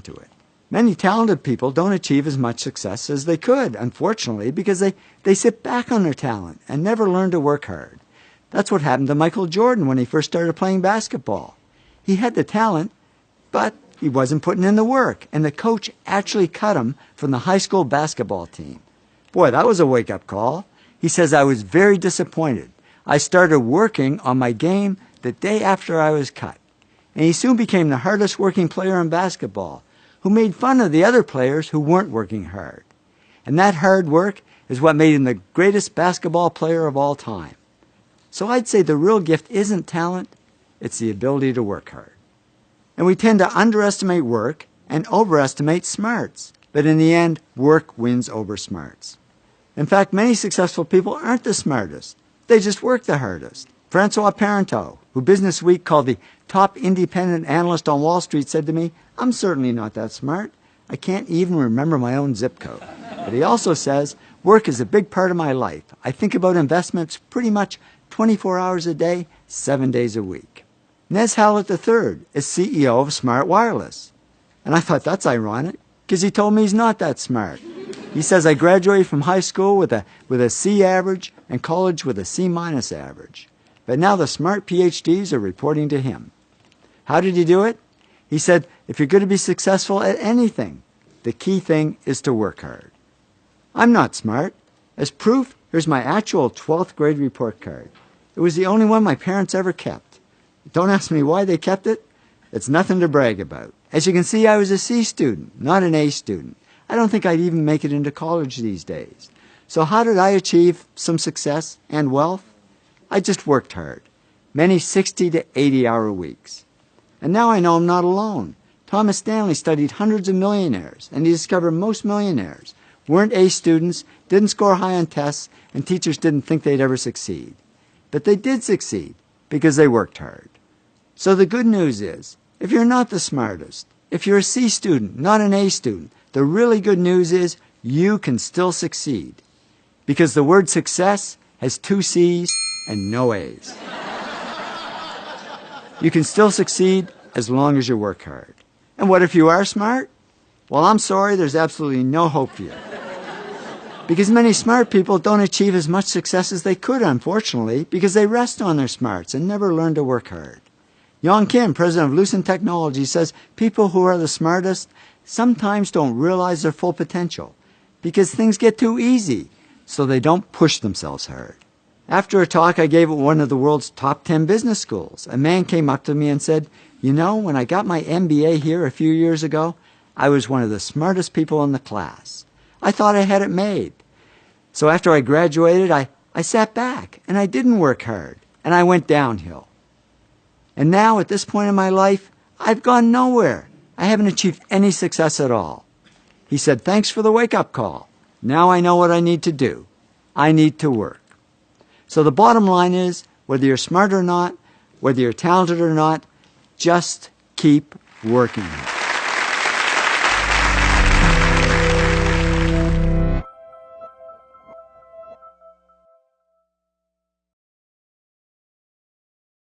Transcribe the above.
to it. Many talented people don't achieve as much success as they could, unfortunately, because they sit back on their talent and never learn to work hard. That's what happened to Michael Jordan when he first started playing basketball. He had the talent, but he wasn't putting in the work, and the coach actually cut him from the high school basketball team. Boy, that was a wake-up call. He says, I was very disappointed. I started working on my game the day after I was cut. And he soon became the hardest working player in basketball, who made fun of the other players who weren't working hard. And that hard work is what made him the greatest basketball player of all time. So I'd say the real gift isn't talent, it's the ability to work hard. And we tend to underestimate work and overestimate smarts. But in the end, work wins over smarts. In fact, many successful people aren't the smartest. They just work the hardest. Francois Parenteau, who Business Week called the top independent analyst on Wall Street, said to me, I'm certainly not that smart. I can't even remember my own zip code. But he also says, work is a big part of my life. I think about investments pretty much 24 hours a day, 7 days a week. Nez Hallett III is CEO of Smart Wireless. And I thought that's ironic, because he told me he's not that smart. He says, I graduated from high school with a C average and college with a C- average. But now the smart PhDs are reporting to him. How did he do it? He said, if you're going to be successful at anything, the key thing is to work hard. I'm not smart. As proof, here's my actual 12th grade report card. It was the only one my parents ever kept. Don't ask me why they kept it. It's nothing to brag about. As you can see, I was a C student, not an A student. I don't think I'd even make it into college these days. So how did I achieve some success and wealth? I just worked hard. Many 60 to 80-hour weeks. And now I know I'm not alone. Thomas Stanley studied hundreds of millionaires, and he discovered most millionaires weren't A students, didn't score high on tests, and teachers didn't think they'd ever succeed. But they did succeed because they worked hard. So the good news is, if you're not the smartest, if you're a C student, not an A student, the really good news is you can still succeed. Because the word success has 2 C's and no A's. You can still succeed as long as you work hard. And what if you are smart? Well, I'm sorry, there's absolutely no hope for you. Because many smart people don't achieve as much success as they could, unfortunately, because they rest on their smarts and never learn to work hard. Yong Kim, president of Lucent Technology, says people who are the smartest sometimes don't realize their full potential because things get too easy, so they don't push themselves hard. After a talk I gave at one of the world's top 10 business schools, a man came up to me and said, you know, when I got my MBA here a few years ago, I was one of the smartest people in the class. I thought I had it made. So after I graduated, I sat back and I didn't work hard and I went downhill. And now at this point in my life, I've gone nowhere. I haven't achieved any success at all. He said, thanks for the wake-up call. Now I know what I need to do. I need to work. So the bottom line is, whether you're smart or not, whether you're talented or not, just keep working.